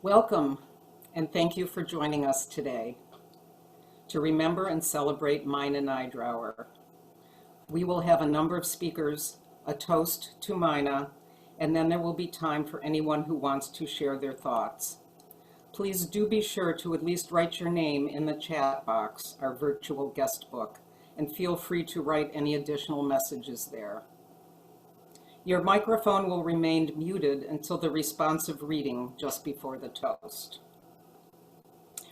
Welcome, and thank you for joining us today to remember and celebrate Mina Neidrauer. We will have a number of speakers, a toast to Mina, and then there will be time for anyone who wants to share their thoughts. Please do be sure to at least write your name in the chat box, our virtual guest book, and feel free to write any additional messages there. Your microphone will remain muted until the responsive reading just before the toast.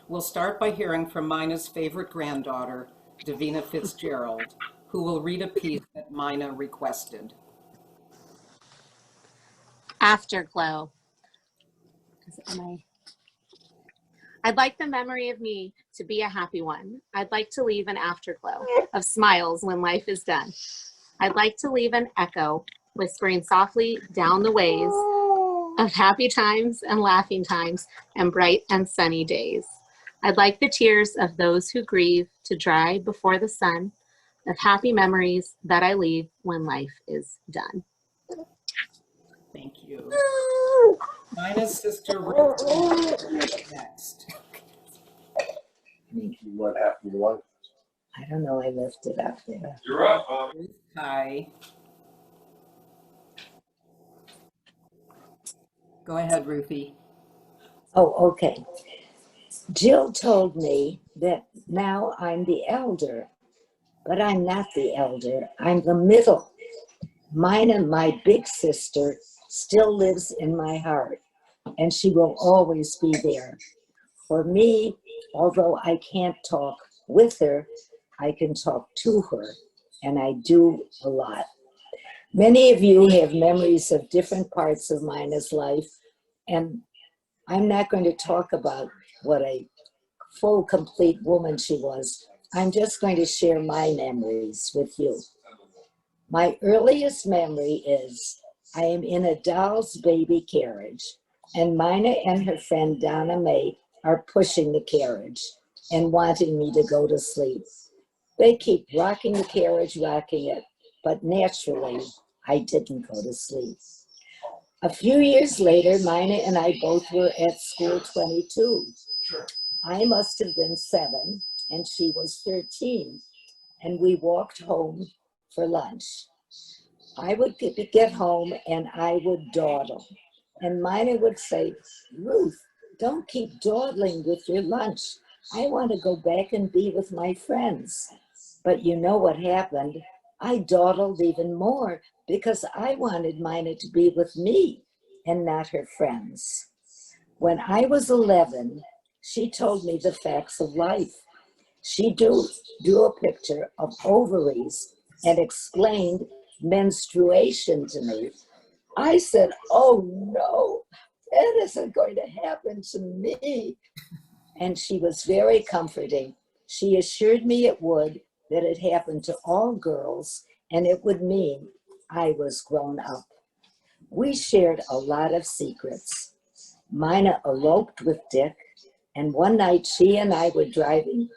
We'll start by hearing from Mina's favorite granddaughter, Davina Fitzgerald, who will read a piece that Mina requested. Afterglow. I'd like the memory of me to be a happy one. I'd like to leave an afterglow of smiles when life is done. I'd like to leave an echo whispering softly down the ways of happy times and laughing times and bright and sunny days. I'd like the tears of those who grieve to dry before the sun of happy memories that I leave when life is done. Thank you. Mina's sister Ruth next. What happened to one? I don't know, I left it up there. You're up, Ruth, hi. Go ahead, Ruthie. Oh, okay. Jill told me that now I'm the elder, but I'm not the elder, I'm the middle. Mina, my big sister, still lives in my heart, and she will always be there. For me, although I can't talk with her, I can talk to her, and I do a lot. Many of you have memories of different parts of Mina's life, and I'm not going to talk about what a full, complete woman she was. I'm just going to share my memories with you. My earliest memory is I am in a doll's baby carriage, and Mina and her friend Donna Mae are pushing the carriage and wanting me to go to sleep. They keep rocking the carriage, rocking it, but naturally, I didn't go to sleep. A few years later, Mina and I both were at school 22. Sure. I must have been 7 and she was 13, and we walked home for lunch. I would get home and I would dawdle, and Mina would say, Ruth, don't keep dawdling with your lunch. I want to go back and be with my friends. But you know what happened? I dawdled even more because I wanted Mina to be with me and not her friends. When I was 11, she told me the facts of life. She drew a picture of ovaries and explained menstruation to me. I said, oh no, that isn't going to happen to me. And she was very comforting. She assured me it would, that it happened to all girls, and it would mean I was grown up. We shared a lot of secrets. Mina eloped with Dick, and one night she and I were driving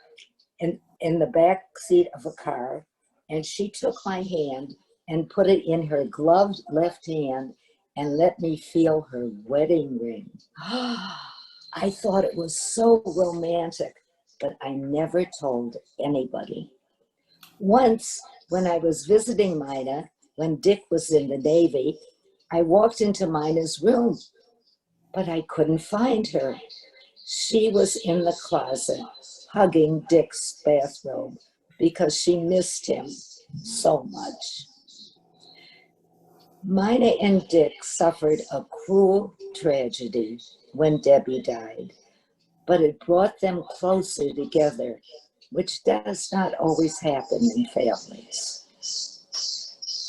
in the back seat of a car, and she took my hand and put it in her gloved left hand and let me feel her wedding ring. I thought it was so romantic, but I never told anybody. Once, when I was visiting Mina, when Dick was in the Navy, I walked into Mina's room, but I couldn't find her. She was in the closet, hugging Dick's bathrobe because she missed him so much. Mina and Dick suffered a cruel tragedy when Debbie died, but it brought them closer together, which does not always happen in families.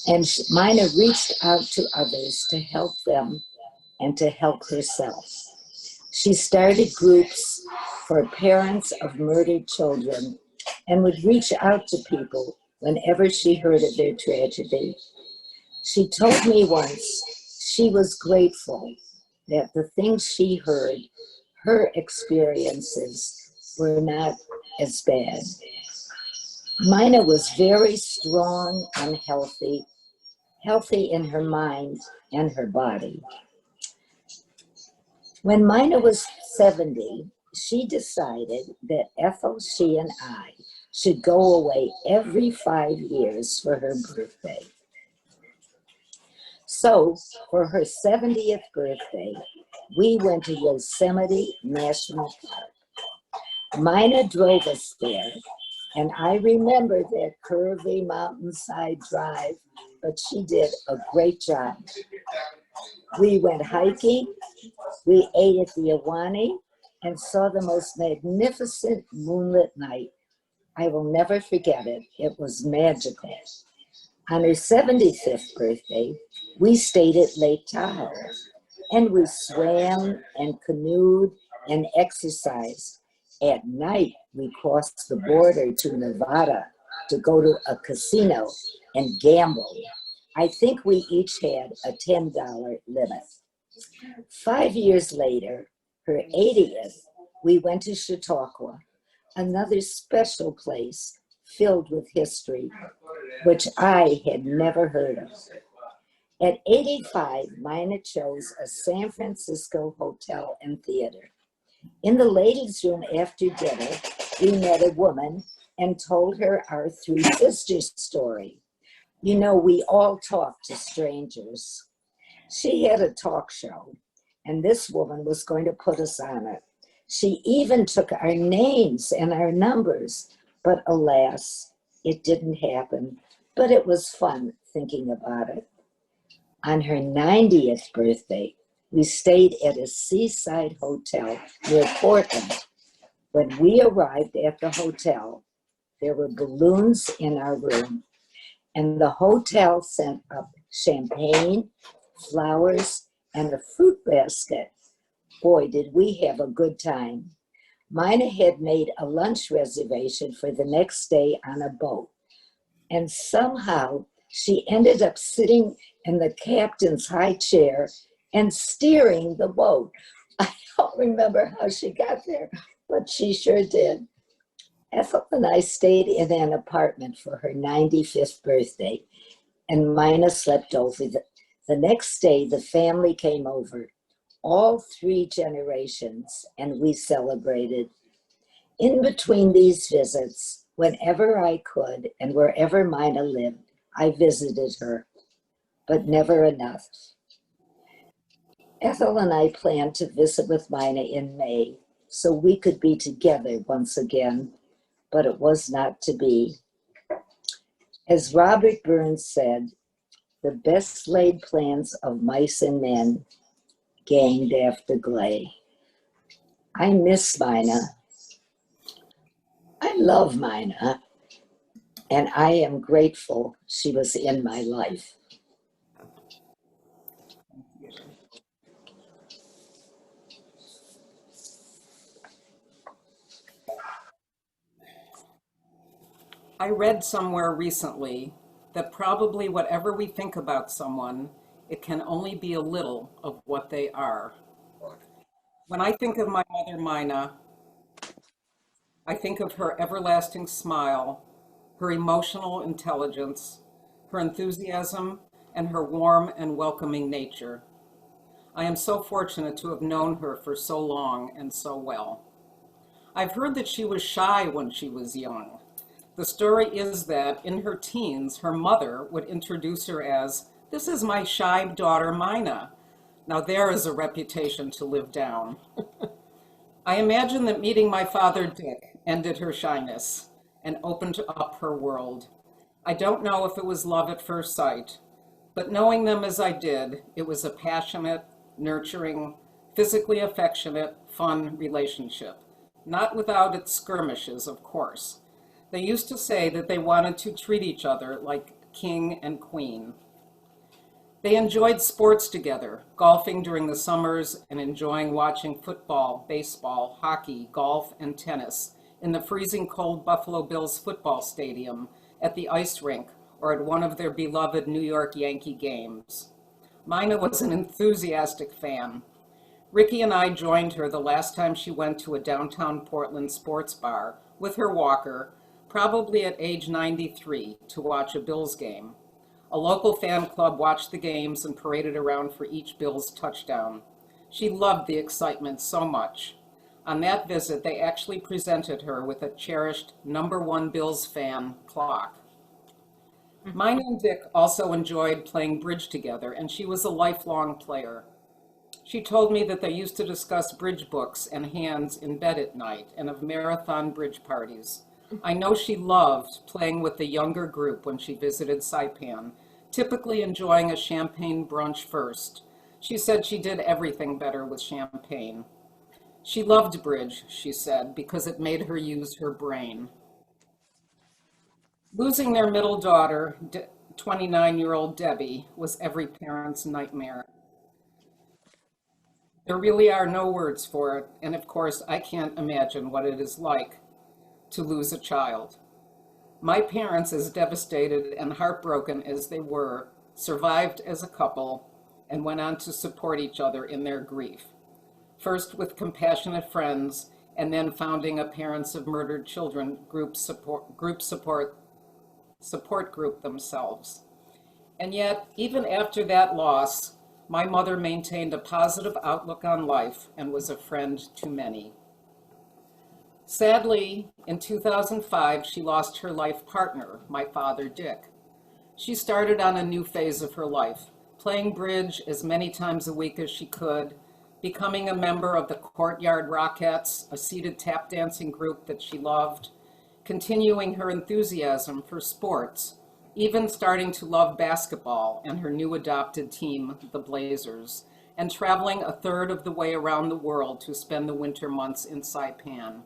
And Mina reached out to others to help them and to help herself. She started groups for parents of murdered children and would reach out to people whenever she heard of their tragedy. She told me once she was grateful that the things she heard, her experiences, were not as bad. Mina was very strong and healthy in her mind and her body. When Mina was 70, she decided that Ethel, she, and I should go away every 5 years for her birthday. So for her 70th birthday, we went to Yosemite National Park. Mina drove us there, and I remember that curvy mountainside drive, but she did a great job. We went hiking, we ate at the Awani, and saw the most magnificent moonlit night. I will never forget it. It was magical. On her 75th birthday, we stayed at Lake Tahoe, and we swam and canoed and exercised. At night, we crossed the border to Nevada to go to a casino and gamble. I think we each had a $10 limit. 5 years later, her 80th, we went to Chautauqua, another special place filled with history, which I had never heard of. At 85, Mina chose a San Francisco hotel and theater. In the ladies' room after dinner, we met a woman and told her our three sisters story. You know, we all talk to strangers. She had a talk show, and this woman was going to put us on it. She even took our names and our numbers, but alas, it didn't happen. But it was fun thinking about it. On her 90th birthday, we stayed at a seaside hotel near Portland. When we arrived at the hotel, there were balloons in our room, and the hotel sent up champagne, flowers, and a fruit basket. Boy, did we have a good time. Mina had made a lunch reservation for the next day on a boat, and somehow she ended up sitting in the captain's high chair and steering the boat. I don't remember how she got there, but she sure did. Ethel and I stayed in an apartment for her 95th birthday, and Mina slept over. The next day, the family came over, all three generations, and we celebrated. In between these visits, whenever I could and wherever Mina lived, I visited her, but never enough. Ethel and I planned to visit with Mina in May so we could be together once again, but it was not to be. As Robert Burns said, the best laid plans of mice and men gained after Glay. I miss Mina. I love Mina, and I am grateful she was in my life. I read somewhere recently that probably whatever we think about someone, it can only be a little of what they are. When I think of my mother, Mina, I think of her everlasting smile, her emotional intelligence, her enthusiasm, and her warm and welcoming nature. I am so fortunate to have known her for so long and so well. I've heard that she was shy when she was young. The story is that in her teens, her mother would introduce her as, "This is my shy daughter, Mina." Now there is a reputation to live down. I imagine that meeting my father, Dick, ended her shyness and opened up her world. I don't know if it was love at first sight, but knowing them as I did, it was a passionate, nurturing, physically affectionate, fun relationship. Not without its skirmishes, of course. They used to say that they wanted to treat each other like king and queen. They enjoyed sports together, golfing during the summers and enjoying watching football, baseball, hockey, golf, and tennis in the freezing cold Buffalo Bills football stadium, at the ice rink, or at one of their beloved New York Yankee games. Mina was an enthusiastic fan. Ricky and I joined her the last time she went to a downtown Portland sports bar with her walker, probably at age 93, to watch a Bills game. A local fan club watched the games and paraded around for each Bills touchdown. She loved the excitement so much. On that visit, they actually presented her with a cherished #1 Bills fan clock. Mina and Dick also enjoyed playing bridge together, and she was a lifelong player. She told me that they used to discuss bridge books and hands in bed at night and of marathon bridge parties. I know she loved playing with the younger group when she visited Saipan, typically enjoying a champagne brunch first. She said she did everything better with champagne. She loved bridge, she said, because it made her use her brain. Losing their middle daughter, 29-year-old Debbie, was every parent's nightmare. There really are no words for it, and of course, I can't imagine what it is like to lose a child. My parents, as devastated and heartbroken as they were, survived as a couple and went on to support each other in their grief. First with compassionate friends, and then founding a Parents of Murdered Children support group themselves. And yet, even after that loss, my mother maintained a positive outlook on life and was a friend to many. Sadly, in 2005, she lost her life partner, my father, Dick. She started on a new phase of her life, playing bridge as many times a week as she could, becoming a member of the Courtyard Rockettes, a seated tap dancing group that she loved, continuing her enthusiasm for sports, even starting to love basketball and her new adopted team, the Blazers, and traveling a third of the way around the world to spend the winter months in Saipan.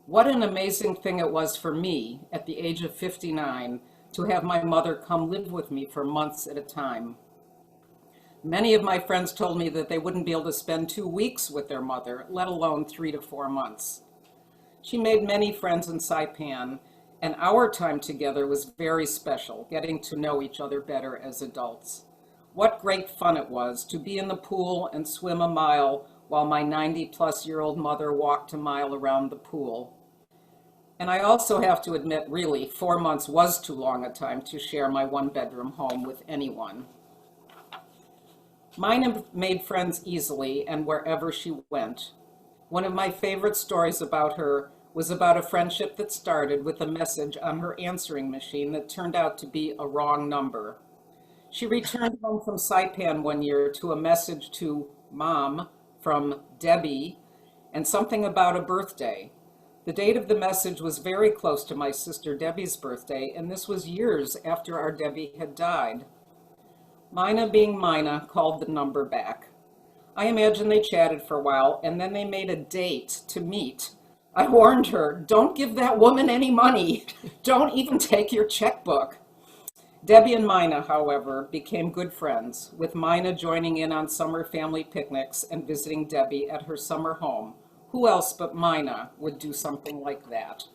What an amazing thing it was for me, at the age of 59, to have my mother come live with me for months at a time. Many of my friends told me that they wouldn't be able to spend 2 weeks with their mother, let alone 3 to 4 months. She made many friends in Saipan, and our time together was very special, getting to know each other better as adults. What great fun it was to be in the pool and swim a mile while my 90-plus-year-old mother walked a mile around the pool. And I also have to admit, really, 4 months was too long a time to share my one-bedroom home with anyone. Mina made friends easily and wherever she went. One of my favorite stories about her was about a friendship that started with a message on her answering machine that turned out to be a wrong number. She returned home from Saipan one year to a message to Mom from Debbie and something about a birthday. The date of the message was very close to my sister Debbie's birthday, and this was years after our Debbie had died. Mina, being Mina, called the number back. I imagine they chatted for a while, and then they made a date to meet. I warned her, don't give that woman any money. Don't even take your checkbook. Debbie and Mina, however, became good friends, with Mina joining in on summer family picnics and visiting Debbie at her summer home. Who else but Mina would do something like that?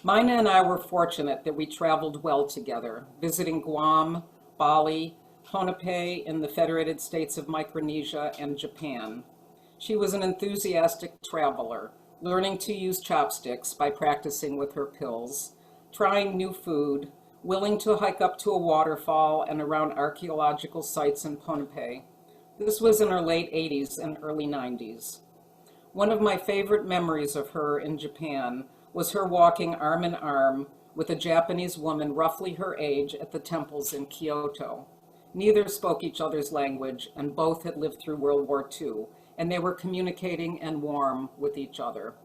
Mina and I were fortunate that we traveled well together, visiting Guam, Bali, Pohnpei in the Federated States of Micronesia, and Japan. She was an enthusiastic traveler, learning to use chopsticks by practicing with her pills, trying new food, willing to hike up to a waterfall and around archaeological sites in Pohnpei. This was in her late 80s and early 90s. One of my favorite memories of her in Japan was her walking arm in arm with a Japanese woman roughly her age at the temples in Kyoto. Neither spoke each other's language, and both had lived through World War II, and they were communicating and warm with each other.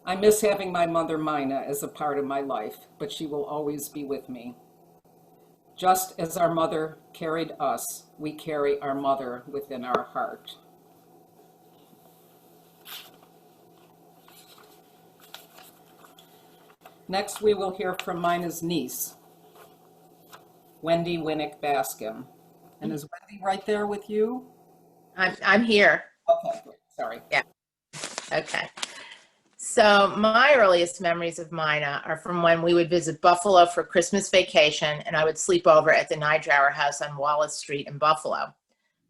I miss having my mother Mina as a part of my life, but she will always be with me. Just as our mother carried us, we carry our mother within our heart. Next, we will hear from Mina's niece, Wendy Winnick Baskin. And is Wendy right there with you? I'm here. Okay, great. Sorry. Yeah. Okay. So my earliest memories of Mina are from when we would visit Buffalo for Christmas vacation, and I would sleep over at the Neidrauer house on Wallace Street in Buffalo.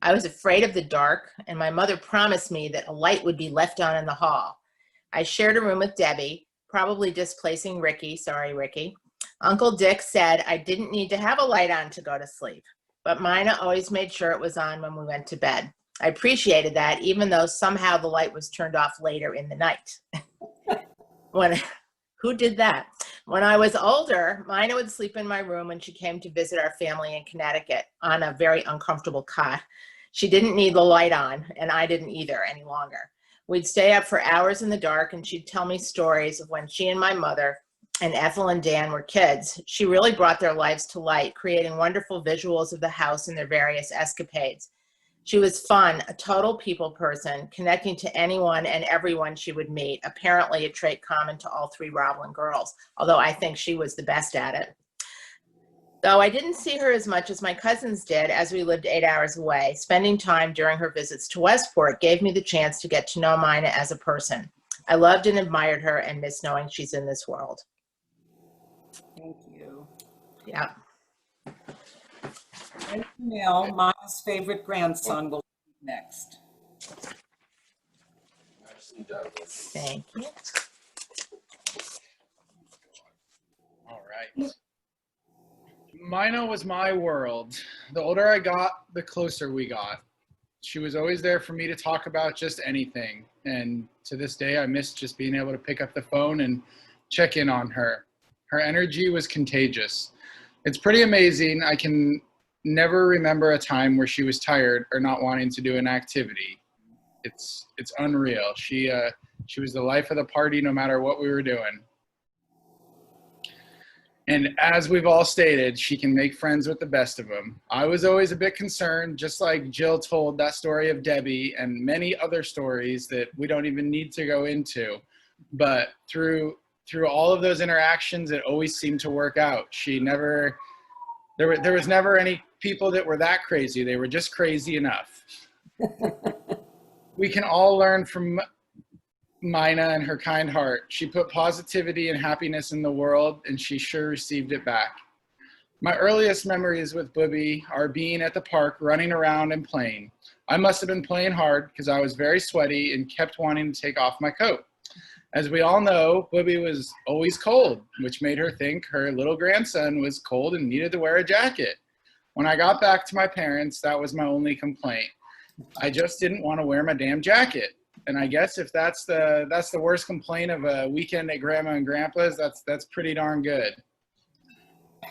I was afraid of the dark, and my mother promised me that a light would be left on in the hall. I shared a room with Debbie, probably displacing Ricky. Sorry, Ricky. Uncle Dick said I didn't need to have a light on to go to sleep, but Mina always made sure it was on when we went to bed. I appreciated that, even though somehow the light was turned off later in the night. When, who did that? When I was older, Mina would sleep in my room when she came to visit our family in Connecticut on a very uncomfortable cot. She didn't need the light on, and I didn't either any longer. We'd stay up for hours in the dark, and she'd tell me stories of when she and my mother and Ethel and Dan were kids. She really brought their lives to light, creating wonderful visuals of the house and their various escapades. She was fun, a total people person, connecting to anyone and everyone she would meet, apparently a trait common to all three Roblin girls, although I think she was the best at it. Though I didn't see her as much as my cousins did, as we lived 8 hours away, spending time during her visits to Westport gave me the chance to get to know Mina as a person. I loved and admired her and miss knowing she's in this world. Thank you. Yeah. And now, Maya's favorite grandson will speak next. Thank you. All right. Mina was my world. The older I got, the closer we got. She was always there for me to talk about just anything. And to this day, I miss just being able to pick up the phone and check in on her. Her energy was contagious. It's pretty amazing. I can never remember a time where she was tired or not wanting to do an activity. It's unreal. She was the life of the party no matter what we were doing. And as we've all stated, she can make friends with the best of them. I was always a bit concerned, just like Jill told that story of Debbie and many other stories that we don't even need to go into. But through all of those interactions, it always seemed to work out. There was never any people that were that crazy. They were just crazy enough. We can all learn from Mina and her kind heart. She put positivity and happiness in the world, and she sure received it back. My earliest memories with Booby are being at the park, running around and playing. I must have been playing hard because I was very sweaty and kept wanting to take off my coat. As we all know, Booby was always cold, which made her think her little grandson was cold and needed to wear a jacket. When I got back to my parents, that was my only complaint. I just didn't want to wear my damn jacket. And I guess if that's the worst complaint of a weekend at Grandma and Grandpa's, that's pretty darn good.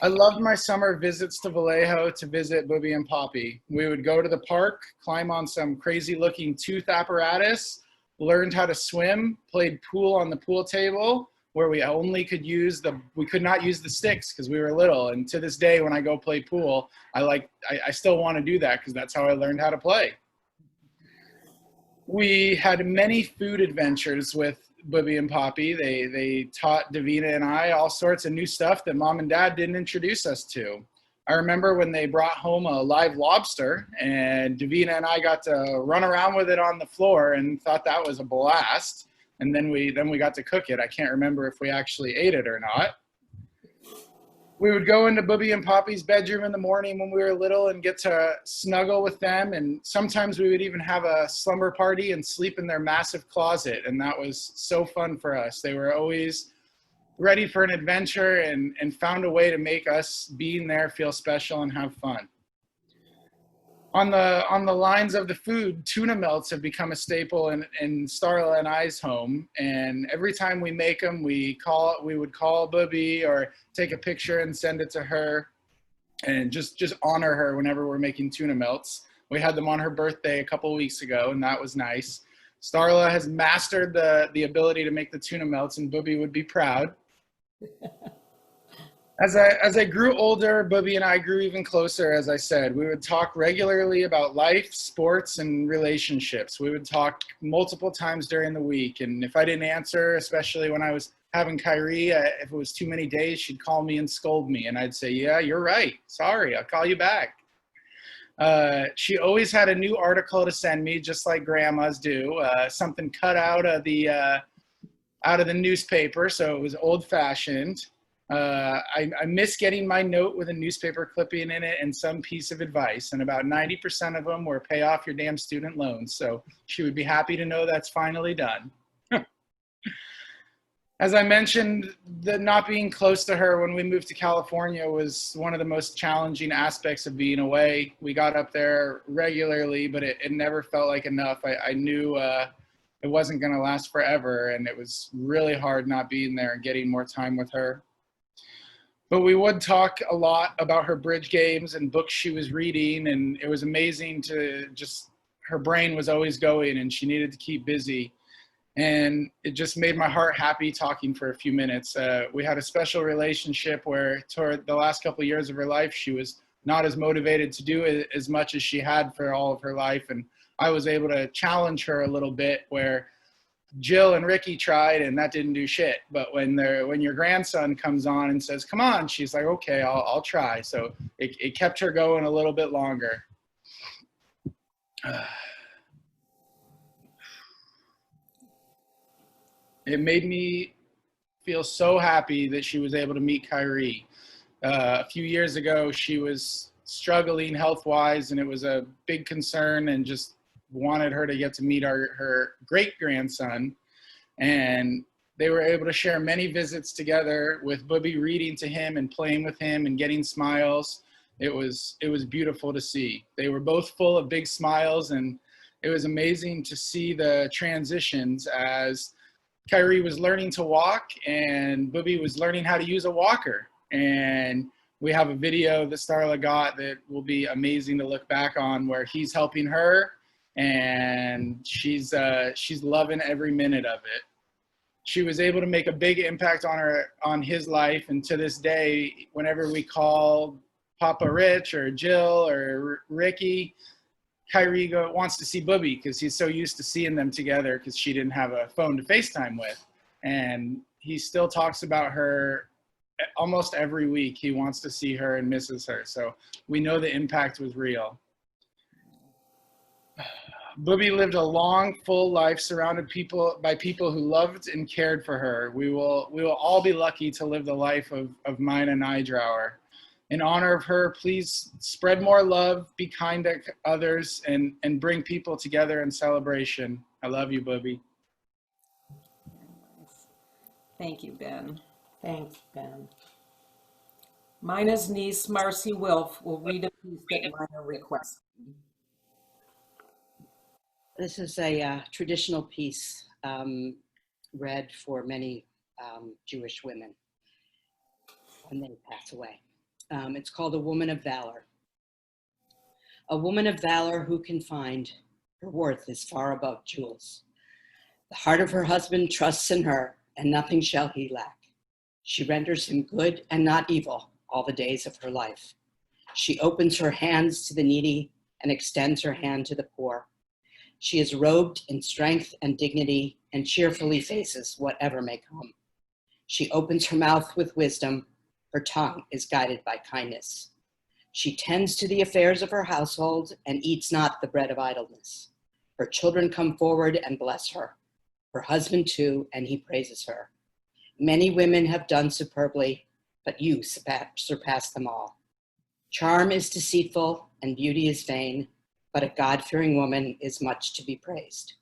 I loved my summer visits to Vallejo to visit Booby and Poppy. We would go to the park, climb on some crazy looking tooth apparatus, learned how to swim, played pool on the pool table where we could not use the sticks because we were little. And to this day, when I go play pool, I still want to do that because that's how I learned how to play. We had many food adventures with Booby and Poppy. They taught Davina and I all sorts of new stuff that Mom and Dad didn't introduce us to. I remember when they brought home a live lobster, and Davina and I got to run around with it on the floor and thought that was a blast. And then we got to cook it. I can't remember if we actually ate it or not. We would go into Booby and Poppy's bedroom in the morning when we were little and get to snuggle with them. And sometimes we would even have a slumber party and sleep in their massive closet. And that was so fun for us. They were always ready for an adventure and found a way to make us being there feel special and have fun. On the lines of the food, tuna melts have become a staple in Starla and I's home. And every time we make them, we would call Booby or take a picture and send it to her and just honor her whenever we're making tuna melts. We had them on her birthday a couple of weeks ago, and that was nice. Starla has mastered the ability to make the tuna melts, and Booby would be proud. As I grew older, Booby and I grew even closer, as I said. We would talk regularly about life, sports, and relationships. We would talk multiple times during the week, and if I didn't answer, especially when I was having Kyrie, if it was too many days, she'd call me and scold me, and I'd say, yeah, you're right. Sorry, I'll call you back. She always had a new article to send me, just like grandmas do, something cut out of the newspaper, so it was old-fashioned. I miss getting my note with a newspaper clipping in it and some piece of advice, and about 90% of them were pay off your damn student loans, so she would be happy to know that's finally done. As I mentioned, the not being close to her when we moved to California was one of the most challenging aspects of being away. We got up there regularly, but it never felt like enough. I knew it wasn't going to last forever, and it was really hard not being there and getting more time with her. But we would talk a lot about her bridge games and books she was reading, and it was amazing to just, her brain was always going and she needed to keep busy. And it just made my heart happy talking for a few minutes. We had a special relationship where toward the last couple of years of her life, she was not as motivated to do it as much as she had for all of her life. And I was able to challenge her a little bit, where Jill and Ricky tried and that didn't do shit. But when your grandson comes on and says, come on, she's like, okay, I'll try. So it kept her going a little bit longer. It made me feel so happy that she was able to meet Kyrie. A few years ago, she was struggling health-wise, and it was a big concern, and just wanted her to get to meet her great-grandson. And they were able to share many visits together, with Bubby reading to him and playing with him and getting smiles. It was beautiful to see. They were both full of big smiles, and it was amazing to see the transitions as Kyrie was learning to walk and Bubby was learning how to use a walker. And we have a video that Starla got that will be amazing to look back on, where he's helping her and she's loving every minute of it. She was able to make a big impact on his life, and to this day, whenever we call Papa Rich or Jill or Ricky, Kyrie wants to see Bubby because he's so used to seeing them together, because she didn't have a phone to FaceTime with. And he still talks about her almost every week. He wants to see her and misses her. So we know the impact was real. Bubby lived a long, full life surrounded by people who loved and cared for her. We will all be lucky to live the life of Mina Neidrauer. In honor of her, please spread more love, be kind to others, and bring people together in celebration. I love you, Bubby. Thank you, Ben. Thanks, Ben. Mina's niece, Marcy Wilf, will read a piece that Mina requested. This is a traditional piece read for many Jewish women when they pass away. It's called A Woman of Valor. A woman of valor who can find her worth is far above jewels. The heart of her husband trusts in her, and nothing shall he lack. She renders him good and not evil all the days of her life. She opens her hands to the needy and extends her hand to the poor. She is robed in strength and dignity and cheerfully faces whatever may come. She opens her mouth with wisdom. Her tongue is guided by kindness. She tends to the affairs of her household and eats not the bread of idleness. Her children come forward and bless her. Her husband too, and he praises her. Many women have done superbly, but you surpass them all. Charm is deceitful and beauty is vain, but a God-fearing woman is much to be praised.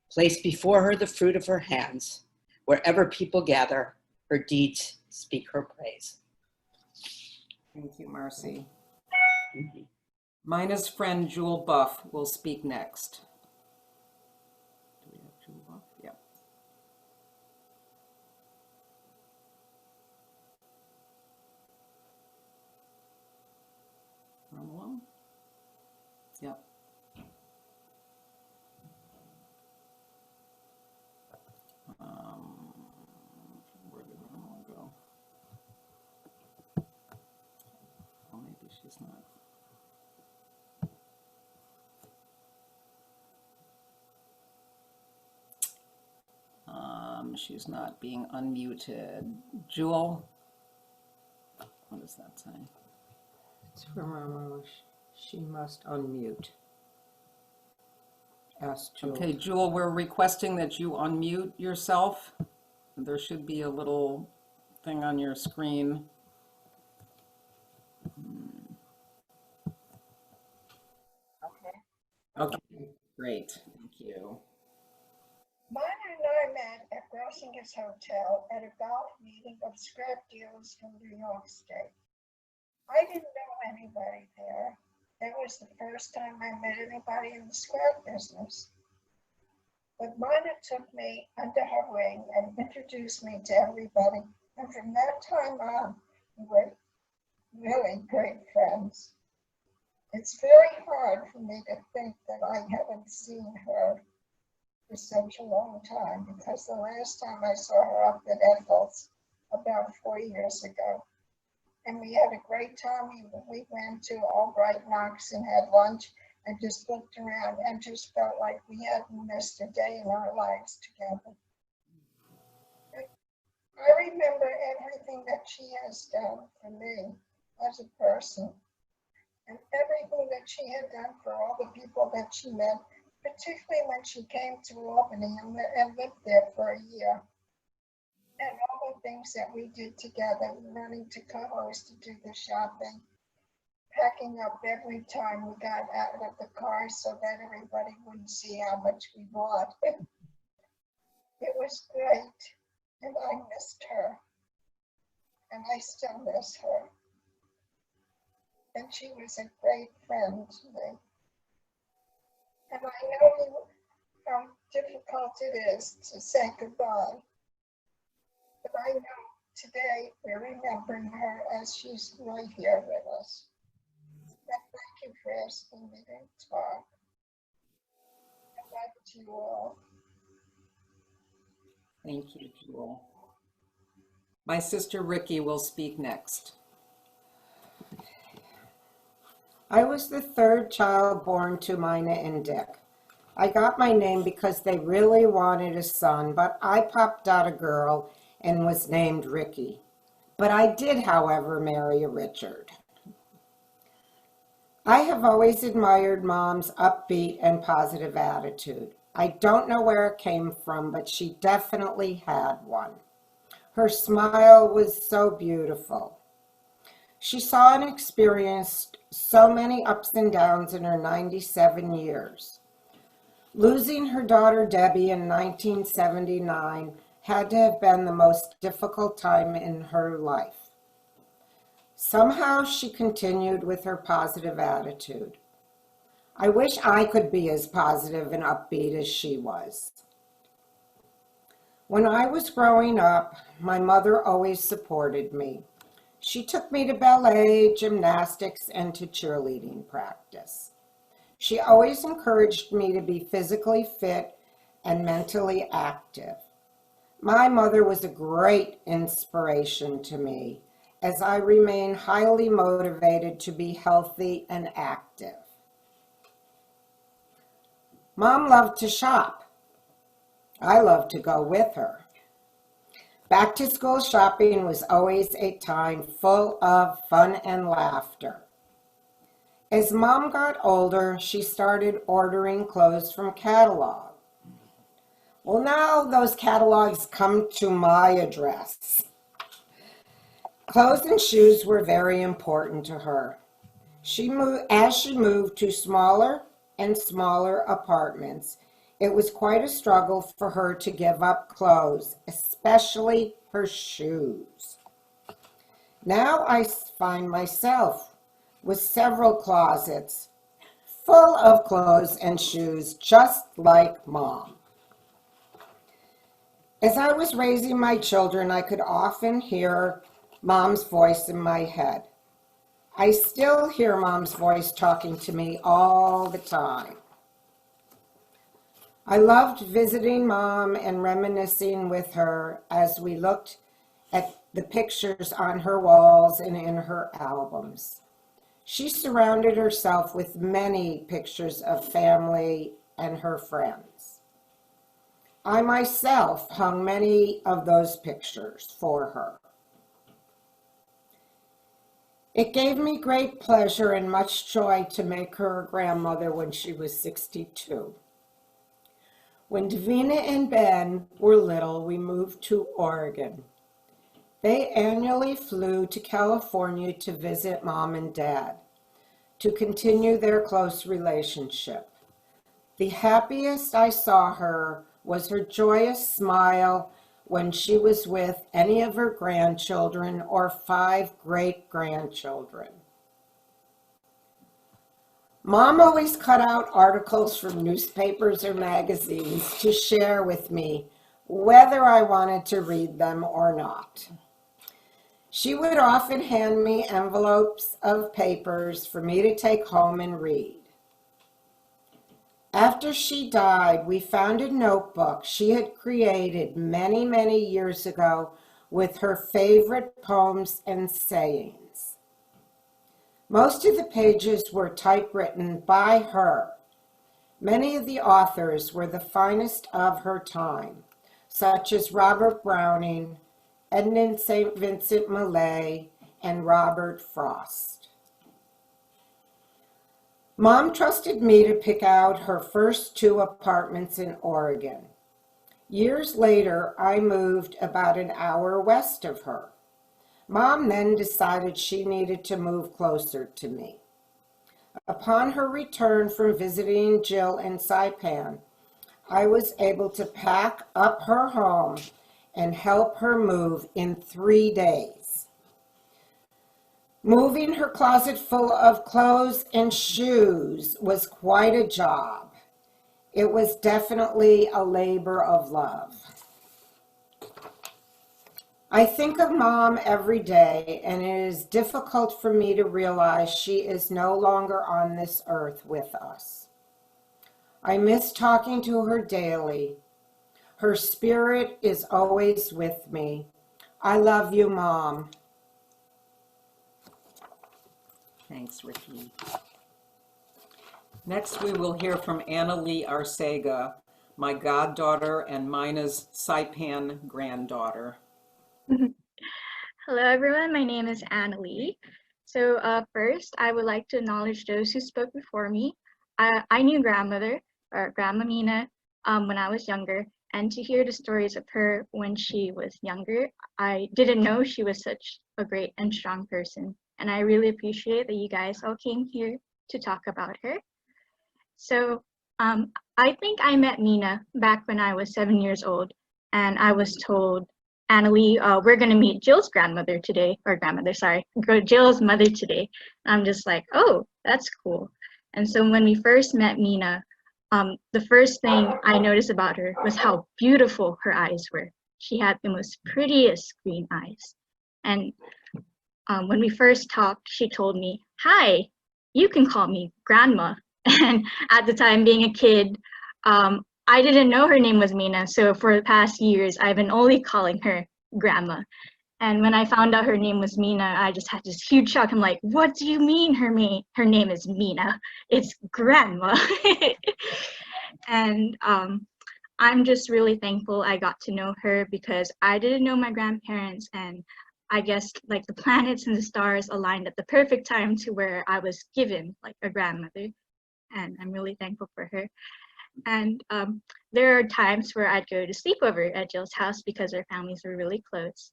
Place before her the fruit of her hands. Wherever people gather, her deeds speak her praise. Thank you, Marcy. Mina's friend, Jewel Buff, will speak next. Do we have Jewel Buff? Yeah. Run along? Yep. Where did Run go? Oh, maybe she's not. She's not being unmuted. Jewel, what does that say? It's from Ramos. She must unmute. Ask Jewel. Okay, Jewel, we're requesting that you unmute yourself. There should be a little thing on your screen. Okay. Okay, great, thank you. Mina I met at Grossinger's Hotel at a golf meeting of scrap dealers from New York State. I didn't know anybody there. That was the first time I met anybody in the scrap business. But Mina took me under her wing and introduced me to everybody. And from that time on, we were really great friends. It's very hard for me to think that I haven't seen her for such a long time, because the last time I saw her up at Ethel's about 4 years ago. And we had a great time. We went to Albright Knox and had lunch and just looked around and just felt like we hadn't missed a day in our lives together. I remember everything that she has done for me as a person, and everything that she had done for all the people that she met, particularly when she came to Albany and lived there for a year. And all the things that we did together, running to co-host to do the shopping, packing up every time we got out of the car so that everybody wouldn't see how much we bought. It was great, and I missed her, and I still miss her. And she was a great friend to me. And I know how difficult it is to say goodbye. But I know today we're remembering her as she's right here with us. And thank you for asking me to talk. And back to you all. Thank you, Jewel. My sister Ricky will speak next. I was the third child born to Mina and Dick. I got my name because they really wanted a son, but I popped out a girl and was named Ricky. But I did, however, marry a Richard. I have always admired Mom's upbeat and positive attitude. I don't know where it came from, but she definitely had one. Her smile was so beautiful. She saw and experienced so many ups and downs in her 97 years. Losing her daughter Debbie in 1979 had to have been the most difficult time in her life. Somehow she continued with her positive attitude. I wish I could be as positive and upbeat as she was. When I was growing up, my mother always supported me. She took me to ballet, gymnastics, and to cheerleading practice. She always encouraged me to be physically fit and mentally active. My mother was a great inspiration to me as I remain highly motivated to be healthy and active. Mom loved to shop. I loved to go with her. Back to school shopping was always a time full of fun and laughter. As Mom got older, she started ordering clothes from catalog. Well, now those catalogs come to my address. Clothes and shoes were very important to her. As she moved to smaller and smaller apartments, it was quite a struggle for her to give up clothes, especially her shoes. Now I find myself with several closets full of clothes and shoes, just like Mom. As I was raising my children, I could often hear Mom's voice in my head. I still hear Mom's voice talking to me all the time. I loved visiting Mom and reminiscing with her as we looked at the pictures on her walls and in her albums. She surrounded herself with many pictures of family and her friends. I myself hung many of those pictures for her. It gave me great pleasure and much joy to make her a grandmother when she was 62. When Davina and Ben were little, we moved to Oregon. They annually flew to California to visit Mom and Dad, to continue their close relationship. The happiest I saw her was her joyous smile when she was with any of her grandchildren or 5 great-grandchildren. Mom always cut out articles from newspapers or magazines to share with me, whether I wanted to read them or not. She would often hand me envelopes of papers for me to take home and read. After she died, we found a notebook she had created many, many years ago with her favorite poems and sayings. Most of the pages were typewritten by her. Many of the authors were the finest of her time, such as Robert Browning, Edmund St. Vincent Millay, and Robert Frost. Mom trusted me to pick out her first 2 apartments in Oregon. Years later, I moved about an hour west of her. Mom then decided she needed to move closer to me. Upon her return from visiting Jill in Saipan, I was able to pack up her home and help her move in 3 days. Moving her closet full of clothes and shoes was quite a job. It was definitely a labor of love. I think of Mom every day, and it is difficult for me to realize she is no longer on this earth with us. I miss talking to her daily. Her spirit is always with me. I love you, Mom. Thanks, Ricky. Next, we will hear from Annalie Arcega, my goddaughter and Mina's Saipan granddaughter. Hello, everyone. My name is Annalie. So first, I would like to acknowledge those who spoke before me. I knew grandmother, or Grandma Mina, when I was younger, and to hear the stories of her when she was younger, I didn't know she was such a great and strong person. And I really appreciate that you guys all came here to talk about her. So I think I met Mina back when I was 7 years old, and I was told, Annalie, we're going to meet Jill's grandmother today, or grandmother, sorry, Jill's mother today. I'm just like, oh, that's cool. And so when we first met Mina, the first thing I noticed about her was how beautiful her eyes were. She had the most prettiest green eyes. And when we first talked, she told me, hi, you can call me Grandma. And at the time, being a kid, I didn't know her name was Mina. So for the past years, I've been only calling her Grandma. And when I found out her name was Mina, I just had this huge shock. I'm like, what do you mean her name is Mina? It's Grandma. And I'm just really thankful I got to know her because I didn't know my grandparents, and I guess like the planets and the stars aligned at the perfect time to where I was given like a grandmother, and I'm really thankful for her. And there are times where I'd go to sleep over at Jill's house because our families were really close.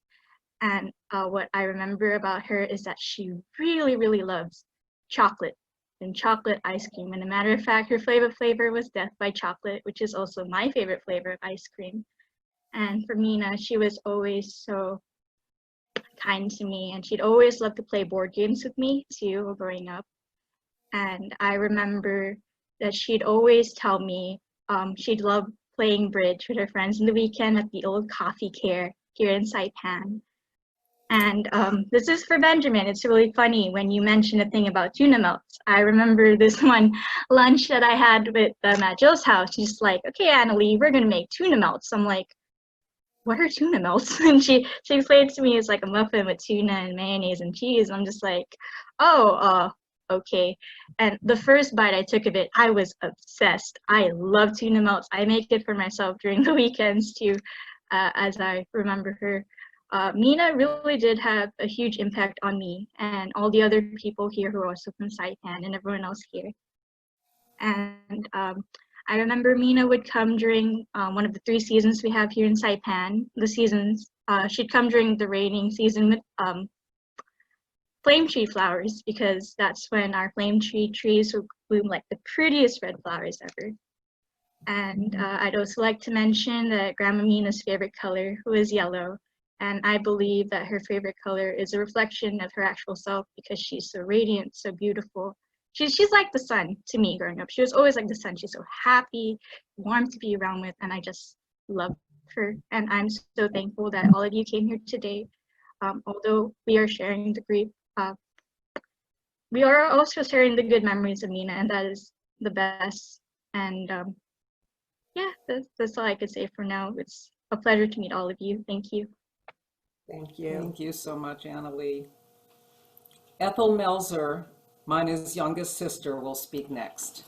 And what I remember about her is that she really, really loves chocolate and chocolate ice cream. And a matter of fact, her favorite flavor was Death by Chocolate, which is also my favorite flavor of ice cream. And for Mina, she was always so kind to me, and she'd always love to play board games with me too growing up. And I remember that she'd always tell me she'd love playing bridge with her friends in the weekend at the old coffee care here in Saipan. And this is for Benjamin. It's really funny when you mention a thing about tuna melts. I remember this one lunch that I had with at Jill's house. She's like, okay, Annalie, we're gonna make tuna melts. I'm like, what are tuna melts? And she explained to me it's like a muffin with tuna and mayonnaise and cheese. I'm just like, oh, okay. And the first bite I took of it, I was obsessed. I love tuna melts. I make it for myself during the weekends too, as I remember her. Mina really did have a huge impact on me and all the other people here who are also from Saipan and everyone else here. And I remember Mina would come during one of the 3 seasons we have here in Saipan. The seasons, she'd come during the raining season with flame tree flowers, because that's when our flame tree trees would bloom like the prettiest red flowers ever. And I'd also like to mention that Grandma Mina's favorite color was yellow. And I believe that her favorite color is a reflection of her actual self because she's so radiant, so beautiful. She's like the sun to me growing up. She was always like the sun. She's so happy, warm to be around with, and I just love her. And I'm so thankful that all of you came here today. Although we are sharing the grief, we are also sharing the good memories of Mina, and that is the best. And yeah, that's all I could say for now. It's a pleasure to meet all of you. Thank you. Thank you. Thank you so much, Annalee. Ethel Melzer, Mina's youngest sister, will speak next.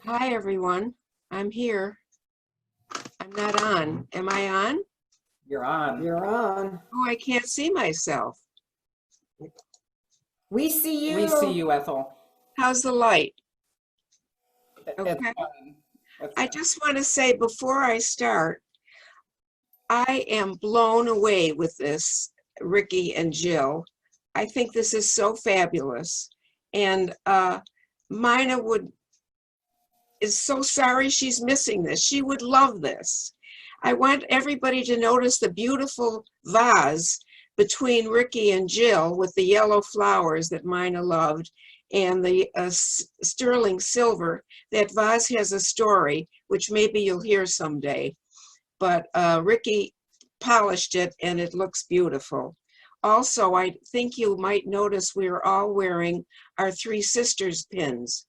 Hi, everyone. I'm here. I'm not on. Am I on? You're on. You're on. Oh, I can't see myself. We see you. We see you, Ethel. How's the light? It's Okay. fine. It's I fine. just want to say before I start, I am blown away with this, Ricky and Jill. I think this is so fabulous. And Mina is so sorry she's missing this. She would love this. I want everybody to notice the beautiful vase between Ricky and Jill with the yellow flowers that Mina loved and the sterling silver. That vase has a story, which maybe you'll hear someday. But Ricky polished it and it looks beautiful. Also, I think you might notice we're all wearing our Three Sisters pins.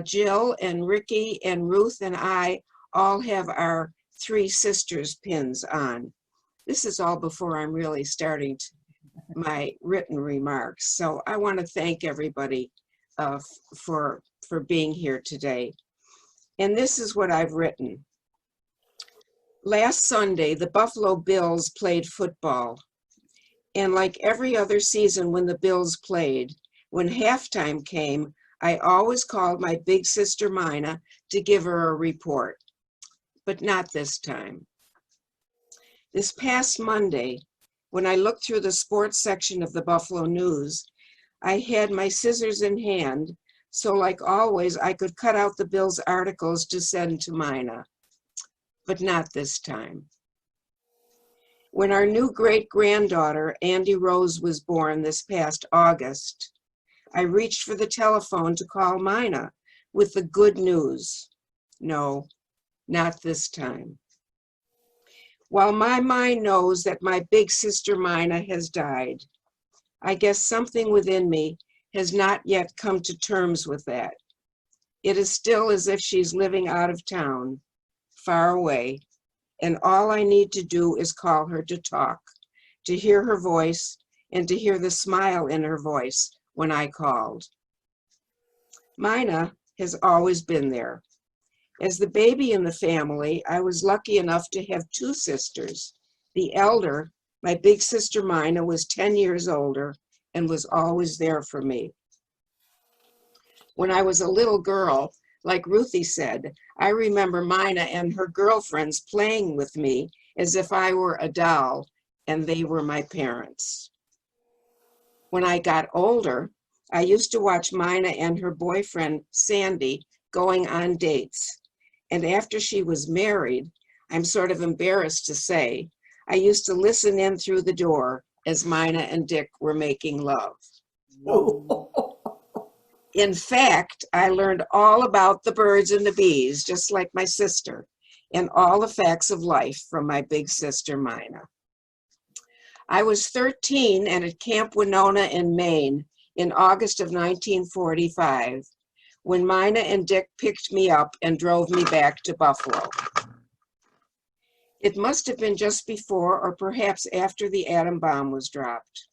Jill and Ricky and Ruth and I all have our Three Sisters pins on. This is all before I'm really starting my written remarks. So I want to thank everybody for being here today. And this is what I've written. Last Sunday, the Buffalo Bills played football. And like every other season when the Bills played, when halftime came, I always called my big sister Mina to give her a report. But not this time. This past Monday, when I looked through the sports section of the Buffalo News, I had my scissors in hand, so like always, I could cut out the Bills articles to send to Mina. But not this time. When our new great-granddaughter, Andy Rose, was born this past August, I reached for the telephone to call Mina with the good news. No, not this time. While my mind knows that my big sister Mina has died, I guess something within me has not yet come to terms with that. It is still as if she's living out of town, far away, and all I need to do is call her to talk, to hear her voice, and to hear the smile in her voice when I called. Mina has always been there. As the baby in the family, I was lucky enough to have two sisters. The elder, my big sister Mina, was 10 years older and was always there for me. When I was a little girl, like Ruthie said, I remember Mina and her girlfriends playing with me as if I were a doll and they were my parents. When I got older, I used to watch Mina and her boyfriend, Sandy, going on dates. And after she was married, I'm sort of embarrassed to say, I used to listen in through the door as Mina and Dick were making love. In fact, I learned all about the birds and the bees, just like my sister, and all the facts of life from my big sister, Mina. I was 13 and at Camp Winona in Maine in August of 1945, when Mina and Dick picked me up and drove me back to Buffalo. It must have been just before or perhaps after the atom bomb was dropped.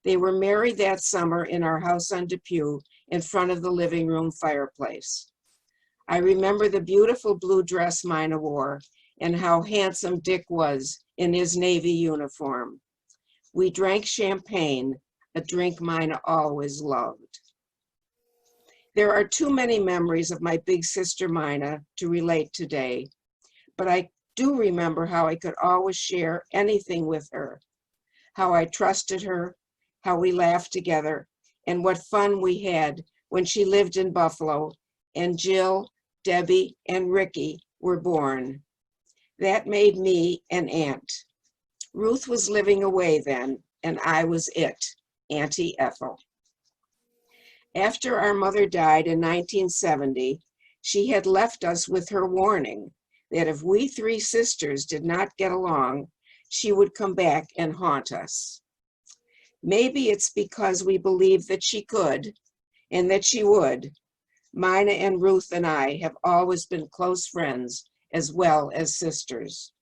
They were married that summer in our house on Depew in front of the living room fireplace. I remember the beautiful blue dress Mina wore and how handsome Dick was in his Navy uniform. We drank champagne, a drink Mina always loved. There are too many memories of my big sister Mina to relate today, but I do remember how I could always share anything with her, how I trusted her, how we laughed together, and what fun we had when she lived in Buffalo and Jill, Debbie, and Ricky were born. That made me an aunt. Ruth was living away then, and I was it, Auntie Ethel. After our mother died in 1970, she had left us with her warning that if we three sisters did not get along, she would come back and haunt us. Maybe it's because we believe that she could and that she would. Mina and Ruth and I have always been close friends as well as sisters.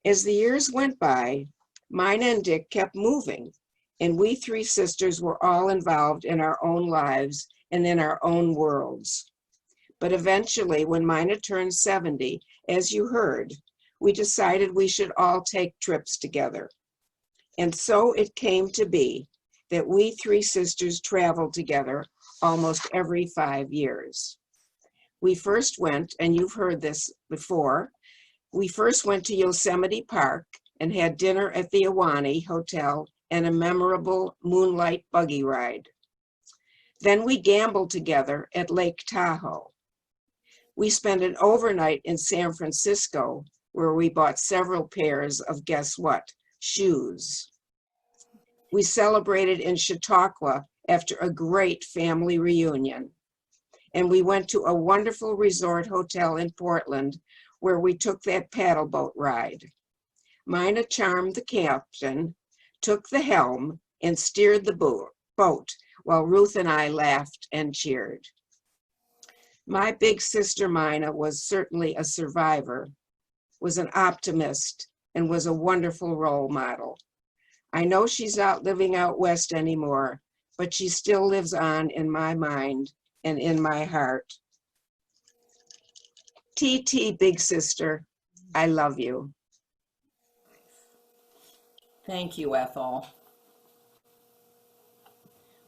As the years went by, Mina and Dick kept moving, and we three sisters were all involved in our own lives and in our own worlds. But eventually, when Mina turned 70, as you heard, we decided we should all take trips together. And so it came to be that we three sisters traveled together almost every 5 years. We first went, and you've heard this before, we first went to Yosemite Park and had dinner at the Ahwahnee Hotel and a memorable moonlight buggy ride. Then we gambled together at Lake Tahoe. We spent an overnight in San Francisco where we bought several pairs of, guess what, shoes. We celebrated in Chautauqua after a great family reunion. And we went to a wonderful resort hotel in Portland where we took that paddle boat ride. Mina charmed the captain, took the helm, and steered the boat while Ruth and I laughed and cheered. My big sister Mina was certainly a survivor, was an optimist, and was a wonderful role model. I know she's not living out west anymore, but she still lives on in my mind and in my heart. TT, big sister, I love you. Thank you, Ethel.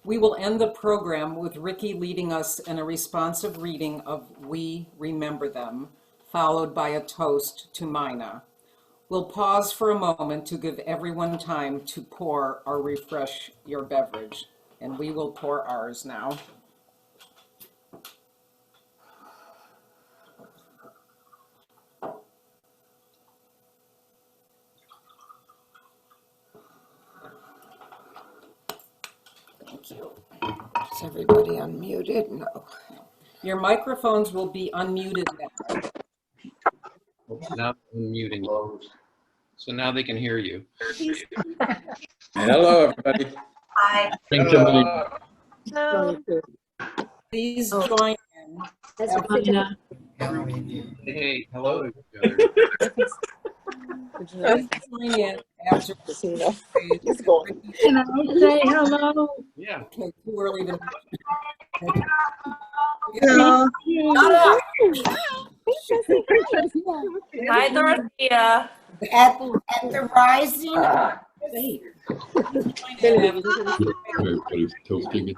We will end the program with Ricky leading us in a responsive reading of We Remember Them, followed by a toast to Mina. We'll pause for a moment to give everyone time to pour or refresh your beverage, and we will pour ours now. Thank you. Is everybody unmuted? No. Your microphones will be unmuted now. Now I'm muting you. So now they can hear you. Hello, everybody. Hi. Bring somebody. Please join in. Hey, hello, each other. Please join in after. Can I say hello? Yeah. Okay, too early to. Hello. Hi, Dorothea. At the rising. Everybody's toasting it.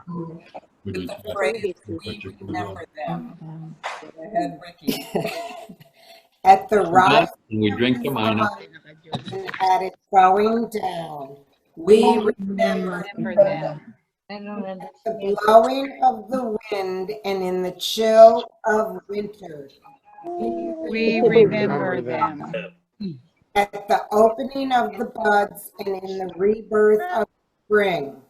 With the phrase, we remember them. Go ahead, Ricky. At the rise. And we drink to Mina. And at it going down. We remember them. At the blowing of the wind and in the chill of winter. We remember them. At the opening of the buds and in the rebirth of spring.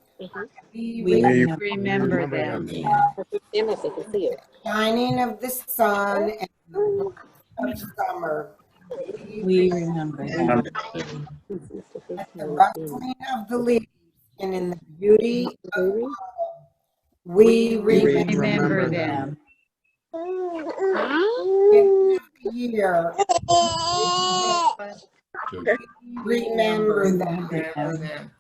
We remember them. The shining of the sun and the birth of summer. We remember them. At the rustling of the leaves and in the beauty of autumn. We remember them. In the year, remember them.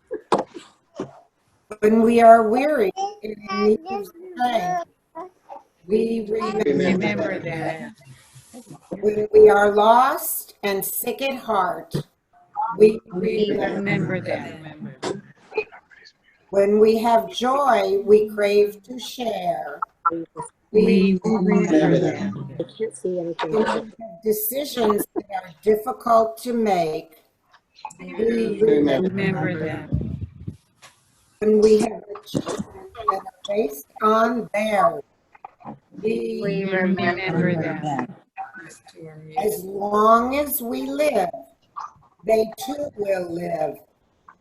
When we are weary and in need of strength, we remember them. When we are lost and sick at heart, we remember them. When we have joy we crave to share, we remember them. When we have decisions that are difficult to make, we remember them. When we have achievements that are based on theirs, We We remember them. As long as we live, they too will live,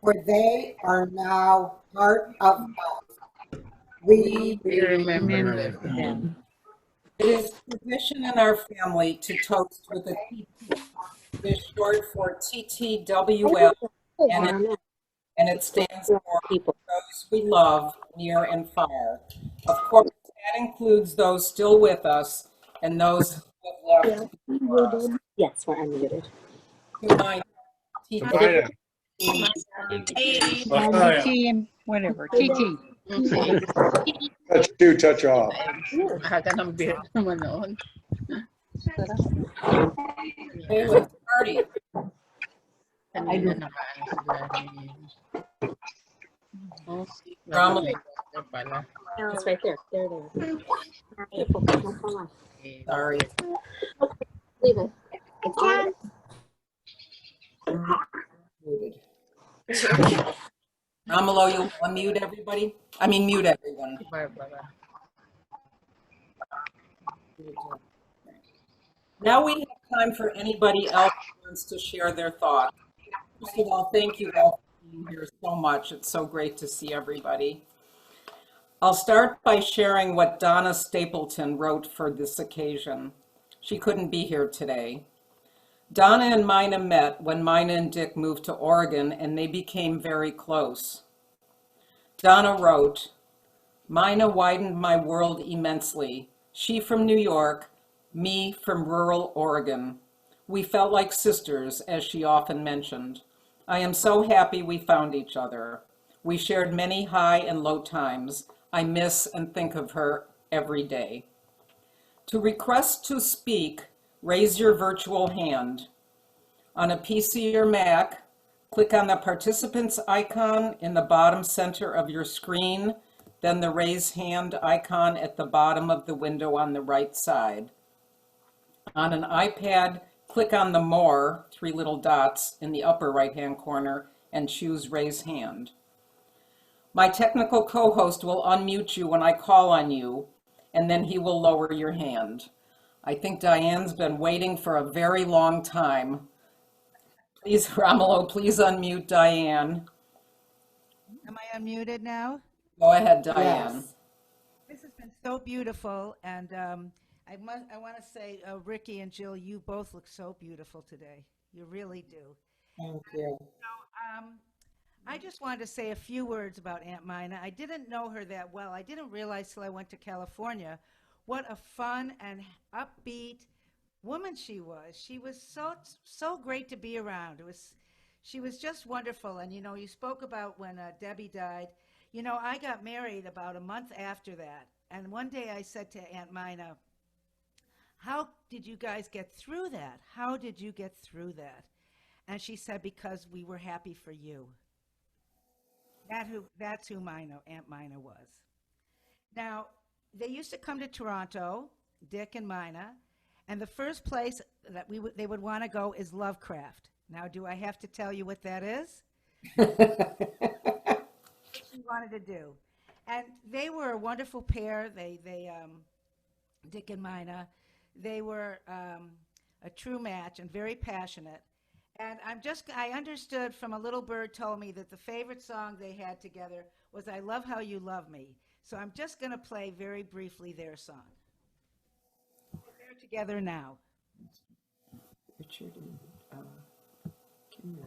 for they are now part of us. We We remember them. It is tradition in our family to toast with a TT. It is short for TTWL, and it stands for those we love near and far. Of course, that includes those still with us and those who have left before us. Yes, we're unmuted. To my TT. TT and whatever. TT. Touch to touch off. Mahal ng beer naman noon. Hey, let's party. Kanina nakaano sila ni... Drama. Pala. It's right there. There. Sorry. Leave it. It's on. Muted. Romolo, you unmute everybody? I mean, mute everyone. Barbara. Now we have time for anybody else who wants to share their thoughts. First of all, thank you all for being here so much. It's so great to see everybody. I'll start by sharing what Donna Stapleton wrote for this occasion. She couldn't be here today. Donna and Mina met when Mina and Dick moved to Oregon, and they became very close. Donna wrote, Mina widened my world immensely. She from New York, me from rural Oregon. We felt like sisters, as she often mentioned. I am so happy we found each other. We shared many high and low times. I miss and think of her every day. To request to speak, raise your virtual hand. On a PC or Mac, click on the participants icon in the bottom center of your screen, then the raise hand icon at the bottom of the window on the right side. On an iPad, click on the More, 3 little dots in the upper right-hand corner, and choose Raise Hand. My technical co-host will unmute you when I call on you, and then he will lower your hand. I think Diane's been waiting for a very long time. Please, Romulo, please unmute Diane. Am I unmuted now? Go ahead, Diane. Yes. This has been so beautiful, and I want to say, Ricky and Jill, you both look so beautiful today. You really do. Thank you. So, I just wanted to say a few words about Aunt Mina. I didn't know her that well. I didn't realize till I went to California what a fun and upbeat woman she was. She was so great to be around. She was just wonderful. And you spoke about when Debbie died. I got married about a month after that. And one day I said to Aunt Mina, how did you guys get through that? How did you get through that? And she said, because we were happy for you. That's who Aunt Mina was. Now, they used to come to Toronto, Dick and Mina, and the first place that they would want to go is Lovecraft. Now, do I have to tell you what that is? What she wanted to do. And they were a wonderful pair. Dick and Mina, they were a true match and very passionate. And I understood from a little bird told me that the favorite song they had together was I Love How You Love Me. So I'm just going to play very briefly their song. They're together now. Richard and Kim.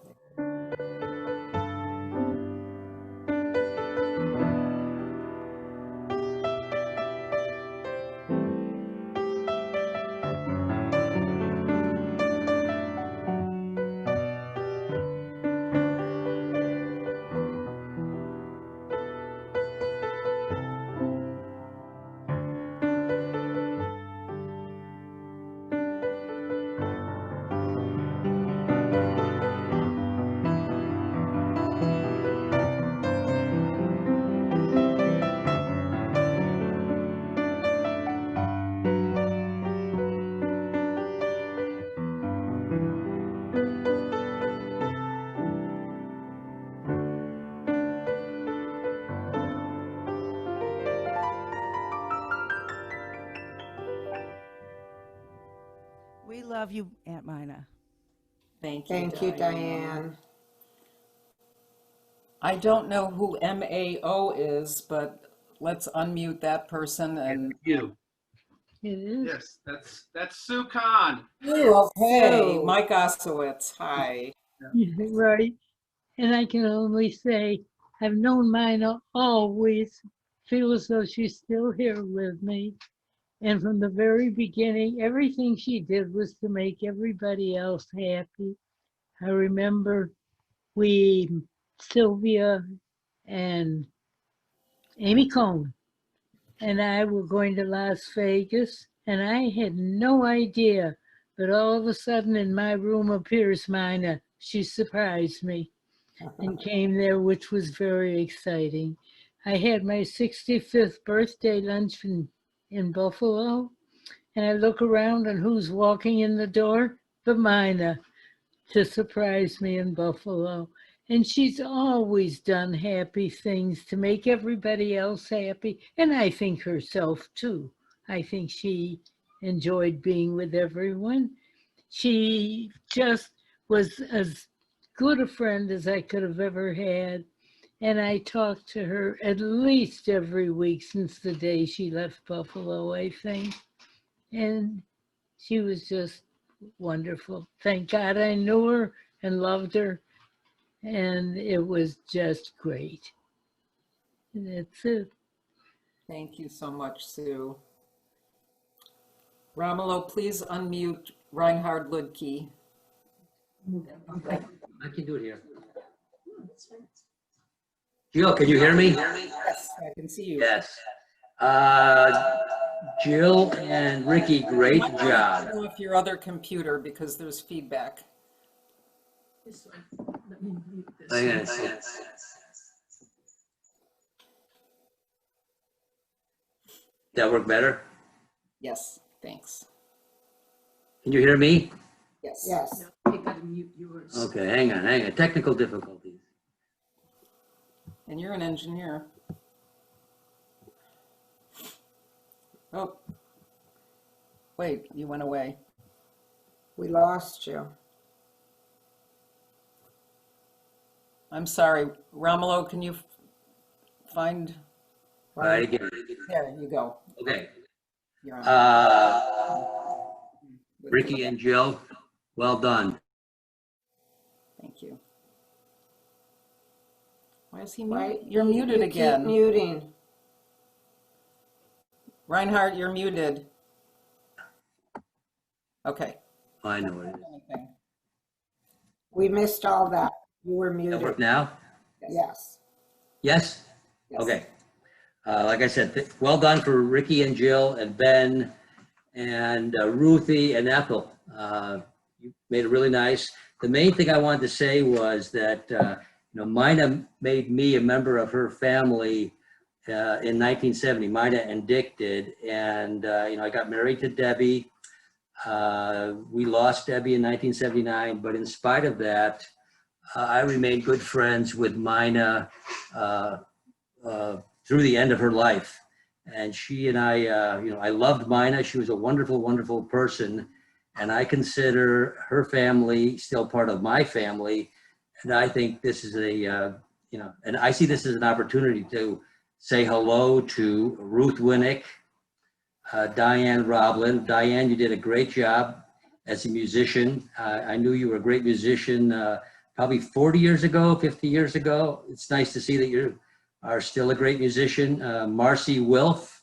We love you, Aunt Mina. Thank you, Thank you, Diane. I don't know who MAO is, but let's unmute that person and. You. It is. Yes, that's Sue Khan. Okay, Sue. Mike Osowitz, hi. Yeah, right. And I can only say, I've known Mina always, feel as though she's still here with me. And from the very beginning, everything she did was to make everybody else happy. I remember Sylvia and Amy Cohn and I were going to Las Vegas, and I had no idea. But all of a sudden, in my room appears Mina. She surprised me and came there, which was very exciting. I had my 65th birthday luncheon in Buffalo, and I look around, and who's walking in the door? But Mina, to surprise me in Buffalo. And she's always done happy things to make everybody else happy. And I think herself too. I think she enjoyed being with everyone. She just was as good a friend as I could have ever had. And I talked to her at least every week since the day she left Buffalo, I think. And she was just wonderful. Thank God I knew her and loved her. And it was just great. And that's it. Thank you so much, Sue. Romulo, please unmute Reinhard Ludke. I can do it here. Jill, can you hear me? Yes, I can see you. Yes. Jill and Ricky, great You might want to job. turn off your other computer because there's feedback. Hang on. That work better? Yes, thanks. Can you hear me? Yes. Yes. Okay, hang on. Technical difficulties. And you're an engineer. Oh, wait, you went away. We lost you. I'm sorry. Romulo, can you find? All right, again. There you go. Okay. You're on. Ricky and Jill, well done. Thank you. Why is he Why- muted? You're muted you again. Keep muting. Reinhardt, you're muted. Okay. I know what it is. We missed all that. You were That muted. work now? Yes. Yes? Yes. Okay. Like I said, well done for Ricky and Jill and Ben and Ruthie and Ethel. You made it really nice. The main thing I wanted to say was that, Mina made me a member of her family in 1970. Mina and Dick did. And, I got married to Debbie. We lost Debbie in 1979, but in spite of that, I remained good friends with Mina through the end of her life. And she and I, I loved Mina. She was a wonderful, wonderful person. And I consider her family still part of my family. And I think this is and I see this as an opportunity to say hello to Ruth Winnick, Diane Roblin. Diane, you did a great job as a musician. I knew you were a great musician probably 40 years ago, 50 years ago. It's nice to see that you are still a great musician. Marcy Wilf,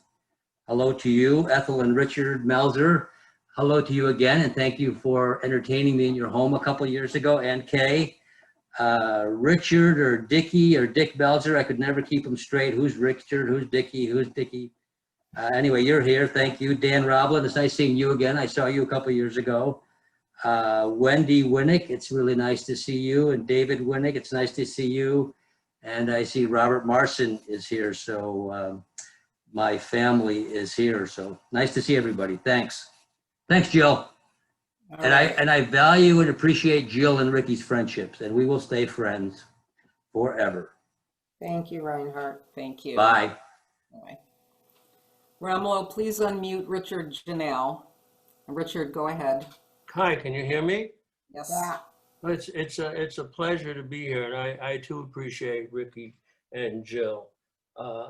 hello to you. Ethel and Richard Melzer, hello to you again, and thank you for entertaining me in your home a couple of years ago. And Kay, Richard or Dickie or Dick Belzer, I could never keep them straight. Who's Richard? Who's Dickie? Who's Dickie? Anyway, you're here. Thank you. Dan Roblin, it's nice seeing you again. I saw you a couple of years ago. Wendy Winnick, it's really nice to see you. And David Winnick, it's nice to see you. And I see Robert Marson is here. So my family is here. So nice to see everybody. Thanks. Thanks, Jill. And I value and appreciate Jill and Ricky's friendships, and we will stay friends forever. Thank you, Reinhardt. Thank you. Bye. Bye. Romulo, please unmute Richard Janelle. Richard, go ahead. Hi, can you hear me? Yes. Yeah. It's a pleasure to be here, and I too appreciate Ricky and Jill.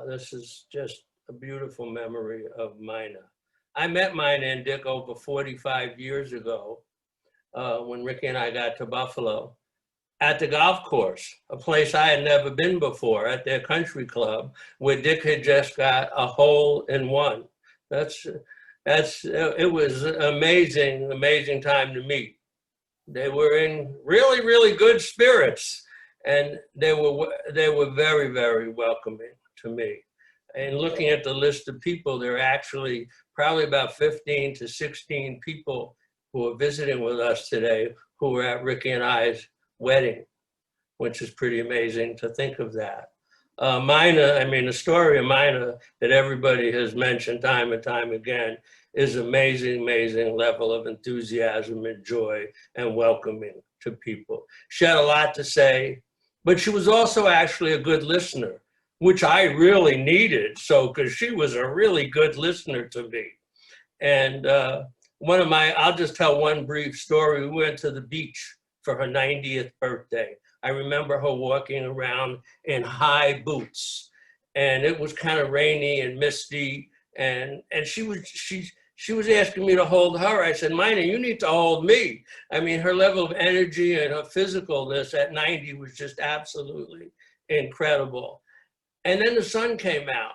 This is just a beautiful memory of Mina. I met Mina and Dick over 45 years ago when Ricky and I got to Buffalo at the golf course, a place I had never been before, at their country club, where Dick had just got a hole in one. It was amazing, amazing time to meet. They were in really, really good spirits, and they were very, very welcoming to me. And looking at the list of people, there are actually probably about 15 to 16 people who are visiting with us today who were at Ricky and I's wedding, which is pretty amazing to think of that. Mina, I mean, the story of Mina that everybody has mentioned time and time again is amazing, amazing level of enthusiasm and joy and welcoming to people. She had a lot to say, but she was also actually a good listener, which I really needed. So, because she was a really good listener to me. And I'll just tell one brief story. We went to the beach for her 90th birthday. I remember her walking around in high boots, and it was kind of rainy and misty, and she was asking me to hold her. I said, Mina, you need to hold me. I mean, her level of energy and her physicalness at 90 was just absolutely incredible. And then the sun came out,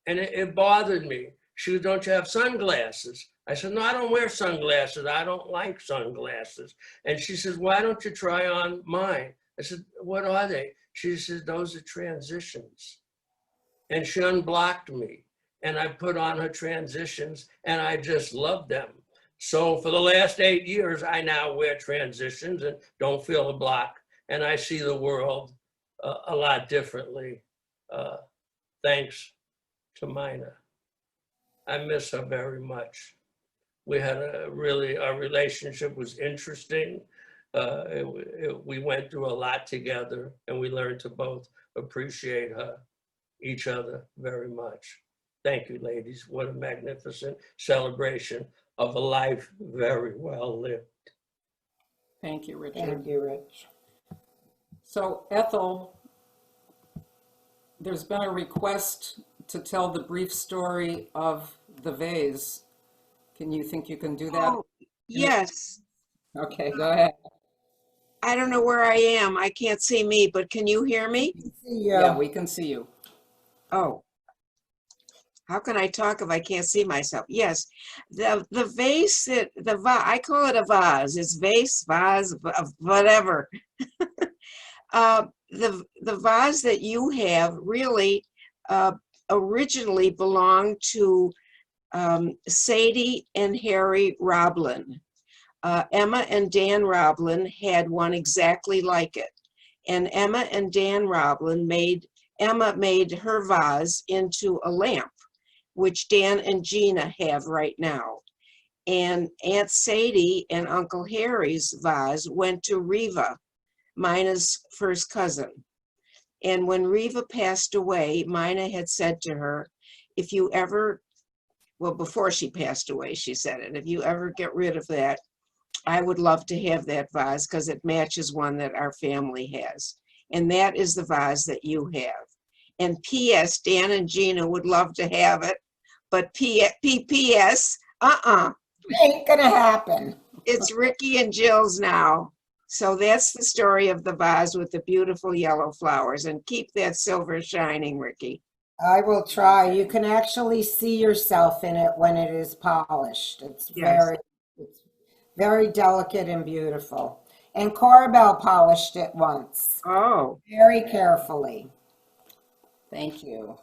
and it bothered me. She said, don't you have sunglasses? I said, no, I don't wear sunglasses. I don't like sunglasses. And she says, why don't you try on mine? I said, what are they? She says, those are transitions. And she unblocked me. And I put on her transitions, and I just love them. So for the last 8 years, I now wear transitions and don't feel a block. And I see the world a lot differently, thanks to Mina. I miss her very much. We had our relationship was interesting. We went through a lot together, and we learned to both appreciate each other very much. Thank you, ladies. What a magnificent celebration of a life very well lived. Thank you, Richard. Thank you, Rich. So Ethel, there's been a request to tell the brief story of the vase. You think you can do that? Oh, yes. Okay, go ahead. I don't know where I am. I can't see me, but can you hear me? Yeah, we can see you. Oh. How can I talk if I can't see myself? Yes, the vase, I call it a vase. It's vase, vase, whatever. The vase that you have really originally belonged to Sadie and Harry Roblin. Emma and Dan Roblin had one exactly like it. And Emma and Dan Roblin Emma made her vase into a lamp, which Dan and Gina have right now. And Aunt Sadie and Uncle Harry's vase went to Reva, Mina's first cousin. And when Reva passed away, Mina had said to her, if you ever, well, before she passed away, she said it, if you ever get rid of that, I would love to have that vase because it matches one that our family has. And that is the vase that you have. And P.S., Dan and Gina would love to have it, but P.P.S., Ain't gonna happen. It's Ricky and Jill's now. So that's the story of the vase with the beautiful yellow flowers. And keep that silver shining, Ricky. I will try. You can actually see yourself in it when it is polished. It's very delicate and beautiful. And Corabelle polished it once. Oh. Very carefully. Thank you.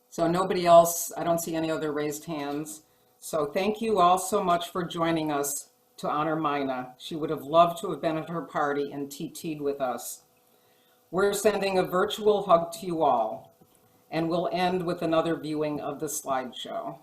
So nobody else, I don't see any other raised hands. So thank you all so much for joining us to honor Mina. She would have loved to have been at her party and TT'd with us. We're sending a virtual hug to you all, and we'll end with another viewing of the slideshow.